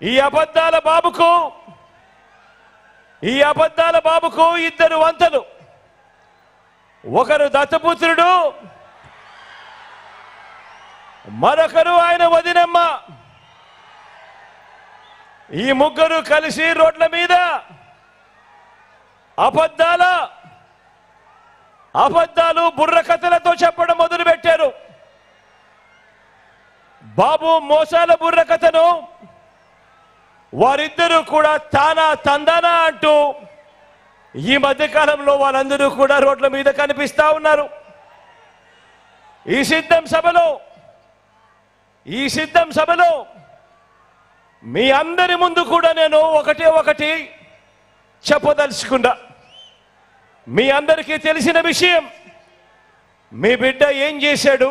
ఈ అబద్ధాల బాబుకు ఇద్దరు వంతలు. ఒకరు దత్తపుత్రుడు, మరొకరు ఆయన వదినమ్మ. ఈ ముగ్గురు కలిసి రోడ్ల మీద అబద్ధాలు బుర్రకథలతో చెప్పడం మొదలుపెట్టారు. బాబు మోసాల బుర్రకథను వారిద్దరూ కూడా తానా తందానా అంటూ ఈ మధ్యకాలంలో వాళ్ళందరూ కూడా రోడ్ల మీద కనిపిస్తా ఉన్నారు. ఈ సిద్ధం సభలో మీ అందరి ముందు కూడా నేను ఒకటి చెప్పదలుచుకున్నా. మీ అందరికీ తెలిసిన విషయం, మీ బిడ్డ ఏం చేశాడు,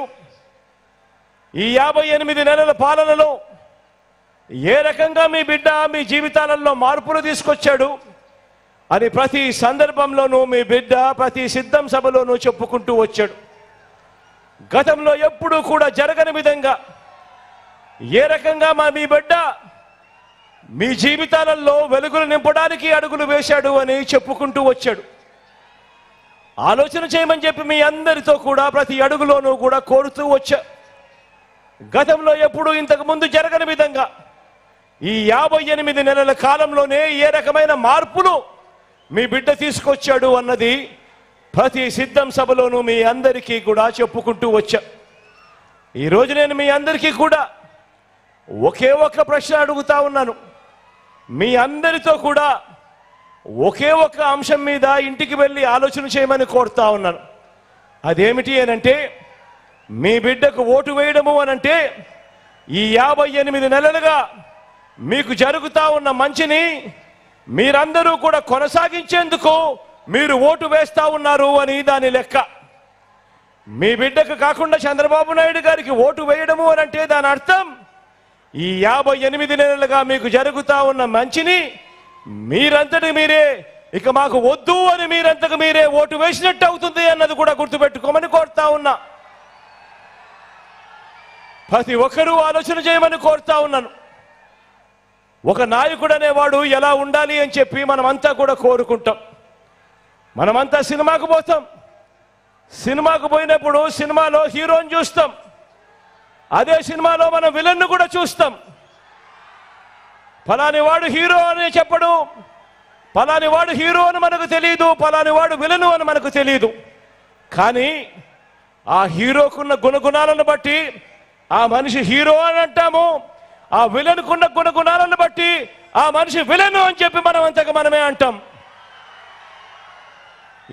ఈ 58 నెలల పాలనలో ఏ రకంగా మీ బిడ్డ మీ జీవితాలలో మార్పులు తీసుకొచ్చాడు అని ప్రతి సందర్భంలోనూ మీ బిడ్డ ప్రతి సిద్ధం సభలోనూ చెప్పుకుంటూ వచ్చాడు. గతంలో ఎప్పుడూ కూడా జరగని విధంగా ఏ రకంగా మీ బిడ్డ మీ జీవితాలలో వెలుగులు నింపడానికి అడుగులు వేశాడు అని చెప్పుకుంటూ వచ్చాడు. ఆలోచన చేయమని చెప్పి మీ అందరితో కూడా ప్రతి అడుగులోనూ కూడా కోరుతూ వచ్చా. గతంలో ఎప్పుడు ఇంతకు ముందు జరగని విధంగా ఈ 58 నెలల కాలంలోనే ఏ రకమైన మార్పులు మీ బిడ్డ తీసుకొచ్చాడు అన్నది ప్రతి సిద్ధం సభలోనూ మీ అందరికీ కూడా చెప్పుకుంటూ వచ్చా. ఈరోజు నేను మీ అందరికీ కూడా ఒకే ఒక్క ప్రశ్న అడుగుతా ఉన్నాను. మీ అందరితో కూడా ఒకే ఒక్క అంశం మీద ఇంటికి వెళ్ళి ఆలోచన చేయమని కోరుతా ఉన్నాను. అదేమిటి అనంటే, మీ బిడ్డకు ఓటు వేయడము అనంటే ఈ 58 నెలలుగా మీకు జరుగుతా ఉన్న మంచిని మీరందరూ కూడా కొనసాగించేందుకు మీరు ఓటు వేస్తా ఉన్నారు అని దాని లెక్క. మీ బిడ్డకు కాకుండా చంద్రబాబు నాయుడు గారికి ఓటు వేయడము అనంటే దాని అర్థం ఈ 58 నెలలుగా మీకు జరుగుతా ఉన్న మంచిని మీరంతటి మీరే ఇక మాకు వద్దు అని మీరంతకు మీరే ఓటు వేసినట్టు అవుతుంది అన్నది కూడా గుర్తుపెట్టుకోమని కోరుతా ఉన్నా. ప్రతి ఒక్కరూ ఆలోచన చేయమని కోరుతా ఉన్నాను. ఒక నాయకుడు అనేవాడు ఎలా ఉండాలి అని చెప్పి మనమంతా కూడా కోరుకుంటాం. మనమంతా సినిమాకు పోతాం. సినిమాకు పోయినప్పుడు సినిమాలో హీరోని చూస్తాం. అదే సినిమాలో మనం విలన్ను కూడా చూస్తాం. ఫలాని వాడు హీరో అని చెప్పడు, ఫలాని వాడు హీరో అని మనకు తెలియదు, ఫలాని వాడు విలను అని మనకు తెలియదు. కానీ ఆ హీరోకున్న గుణగుణాలను బట్టి ఆ మనిషి హీరో అని అంటాము, ఆ విలన్కున్న గుణగుణాలను బట్టి ఆ మనిషి విలను అని చెప్పి మనం అంతగా మనమే అంటాం.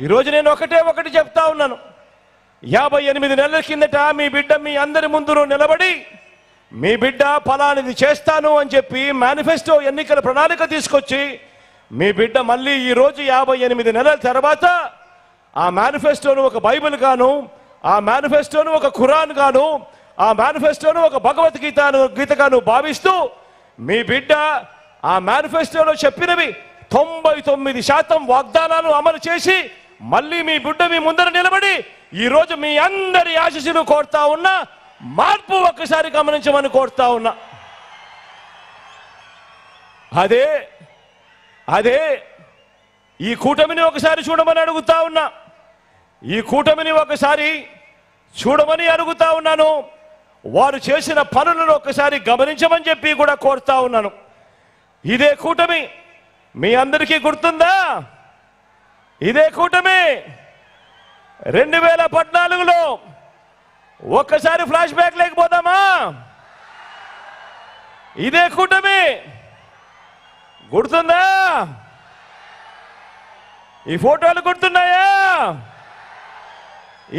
ఈరోజు నేను ఒకటి చెప్తా ఉన్నాను. 58 నెలల కిందట మీ బిడ్డ మీ అందరి ముందు నిలబడి మీ బిడ్డ ఫలానిది చేస్తాను అని చెప్పి మేనిఫెస్టో ఎన్నికల ప్రణాళిక తీసుకొచ్చి మీ బిడ్డ మళ్ళీ ఈరోజు 58 నెలల తర్వాత ఆ మేనిఫెస్టోను ఒక బైబిల్ గాను, ఆ మేనిఫెస్టోను ఒక ఖురాన్ గాను, ఆ మేనిఫెస్టోను ఒక భగవద్గీతగాను భావిస్తూ మీ బిడ్డ ఆ మేనిఫెస్టోలో చెప్పినవి 99% వాగ్దానాలు అమలు చేసి మళ్ళీ మీ బిడ్డ మీ ముందర నిలబడి ఈరోజు మీ అందరి ఆశీస్సులు కోరుతా ఉన్నా. మార్పు ఒక్కసారి గమనించమని కోరుతా ఉన్నా. అదే ఈ కూటమిని ఒకసారి చూడమని అడుగుతా ఉన్నా. ఈ కూటమిని ఒకసారి చూడమని అడుగుతా ఉన్నాను. వారు చేసిన పనులను ఒకసారి గమనించమని చెప్పి కూడా కోరుతా ఉన్నాను. ఇదే కూటమి మీ అందరికీ గుర్తుందా? ఇదే కూటమి 2014లో ఒక్కసారి ఫ్లాష్ బ్యాక్ లేకపోదామా? ఇదే కూటమి గుర్తుందా? ఈ ఫోటోలు గుర్తున్నాయా?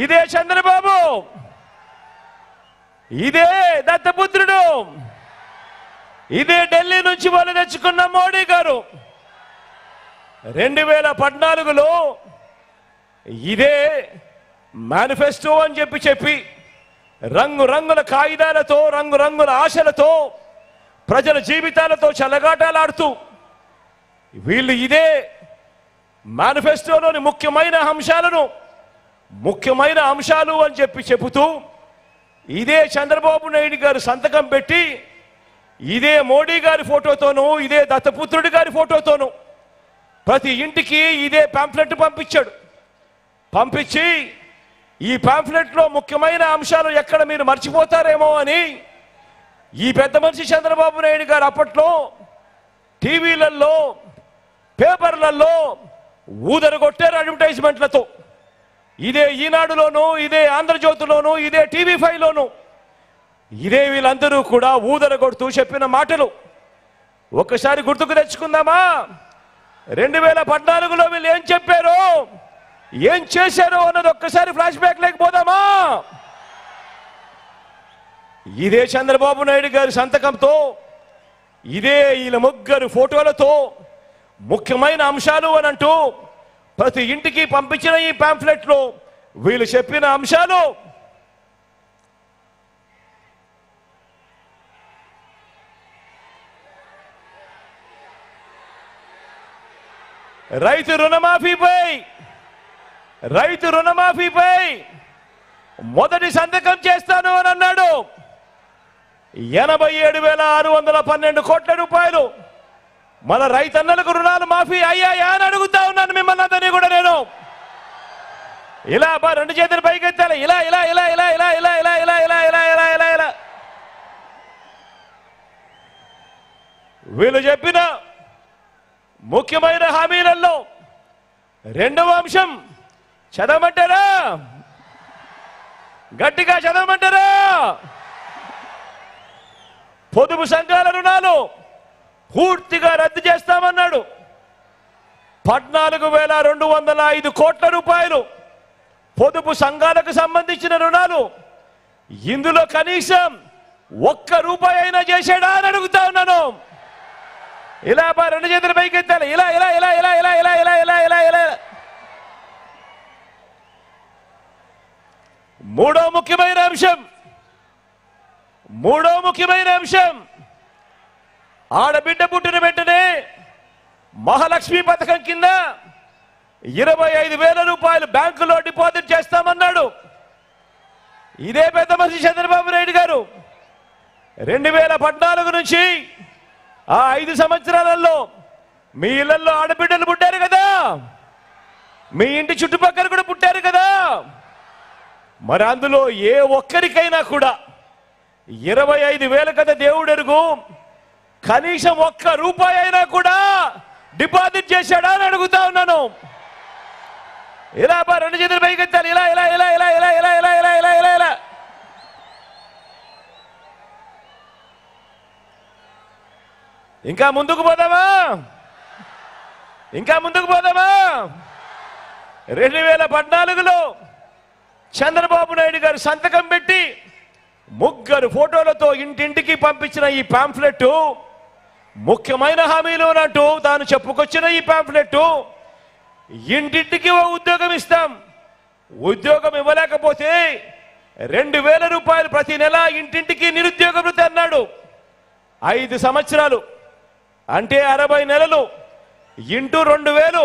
ఇదే చంద్రబాబు, ఇదే దత్తపుత్రుడు, ఇదే ఢిల్లీ నుంచి వాళ్ళు తెచ్చుకున్న మోడీ గారు. 2014లో ఇదే మేనిఫెస్టో అని చెప్పి రంగురంగుల కాగితాలతో రంగురంగుల ఆశలతో ప్రజల జీవితాలతో చెలగాటాలాడుతూ వీళ్ళు ఇదే మేనిఫెస్టోలోని ముఖ్యమైన అంశాలు అని చెబుతూ ఇదే చంద్రబాబు నాయుడు గారు సంతకం పెట్టి ఇదే మోడీ గారి ఫోటోతోనూ ఇదే దత్తపుత్రుడి గారి ఫోటోతోనూ ప్రతి ఇంటికి ఇదే పాంఫ్లెట్ పంపించాడు. పంపించి ఈ పాంఫ్లెట్లో ముఖ్యమైన అంశాలు ఎక్కడ మీరు మర్చిపోతారేమో అని ఈ పెద్ద మనిషి చంద్రబాబు నాయుడు గారు అప్పట్లో టీవీలలో పేపర్లలో ఊదరగొట్టారు అడ్వర్టైజ్మెంట్లతో. ఇదే ఈనాడులోనూ ఇదే ఆంధ్రజ్యోతిలోనూ ఇదే TV5లోనూ ఇదే వీళ్ళందరూ కూడా ఊదరగొడుతూ చెప్పిన మాటలు ఒక్కసారి గుర్తుకు తెచ్చుకుందామా? 2014లో వీళ్ళు ఏం చెప్పారో ఏం చేశారో అన్నది ఒక్కసారి ఫ్లాష్ బ్యాక్ లేకపోదామా? ఇదే చంద్రబాబు నాయుడు గారి సంతకంతో ఇదే వీళ్ళ ముగ్గురు ఫోటోలతో ముఖ్యమైన అంశాలు అని అంటూ ప్రతి ఇంటికి పంపించిన ఈ పాంఫ్లెట్లో వీళ్ళు చెప్పిన అంశాలు రైతు రుణమాఫీపై మొదటి సంతకం చేస్తాను అని అన్నాడు. 87,612 కోట్ల రూపాయలు మన రైతన్నలకు రుణాలు మాఫీ అయ్యాయా అని అడుగుతా ఉన్నాను మిమ్మల్ని అందరినీ కూడా. నేను ఇలా రెండు చేతులు పైకెత్తాలి, ఇలా ఇలా ఇలా ఇలా ఇలా ఇలా ఇలా ఇలా ఇలా ఇలా ఇలా ఇలా ఇలా వీళ్ళు చెప్పిన ముఖ్యమైన హామీలలో రెండవ అంశం చదవమంటారా? గట్టిగా చదవమంటారా? పొదుపు సంఘాల రుణాలు పూర్తిగా రద్దు చేస్తామన్నాడు. 14,205 కోట్ల రూపాయలు పొదుపు సంఘాలకు సంబంధించిన రుణాలు. ఇందులో కనీసం ₹1 అయినా చేశాడా అని అడుగుతా ఉన్నాను. ఇలా రెండు చేతులు పైకెత్తాలి, ఇలా ఇలా ఇలా ఇలా ఇలా ఇలా ఇలా ఇలా ఇలా ఇలా. మూడో ముఖ్యమైన అంశం ఆడబిడ్డ పుట్టిన వెంటనే మహాలక్ష్మి పథకం కింద 25,000 రూపాయలు బ్యాంకులో డిపాజిట్ చేస్తామన్నాడు. ఇదే పెద్ద మనిషి చంద్రబాబు నాయుడు గారు 2014 నుంచి ఆ 5 సంవత్సరాలలో మీ ఇళ్లలో ఆడబిడ్డలు పుట్టారు కదా, మీ ఇంటి చుట్టుపక్కల కూడా పుట్టారు కదా. మరి అందులో ఏ ఒక్కరికైనా కూడా 25,000 కదా దేవుడెరుగు, కనీసం ₹1 అయినా కూడా డిపాజిట్ చేశాడా అని అడుగుతా ఉన్నాను. ఇలా రెండు చేతులు పైకెత్తాలి, ఇలా ఇలా ఇలా ఇలా ఇలా ఇలా ఇలా ఇలా ఇలా ఇలా ఇలా. ఇంకా ముందుకు పోదామా? 2014లో చంద్రబాబు నాయుడు గారు సంతకం పెట్టి ముగ్గురు ఫోటోలతో ఇంటింటికి పంపించిన ఈ పాంఫ్లెట్ ముఖ్యమైన హామీలు అంటూ తాను చెప్పుకొచ్చిన ఈ పాంఫ్లెట్ ఇంటింటికి ఉద్యోగం ఇస్తాం, ఉద్యోగం ఇవ్వలేకపోతే 2,000 రూపాయలు ప్రతి నెల ఇంటింటికి నిరుద్యోగ భృతి అన్నాడు. 5 సంవత్సరాలు అంటే 60 నెలలు ఇంటూ 2,000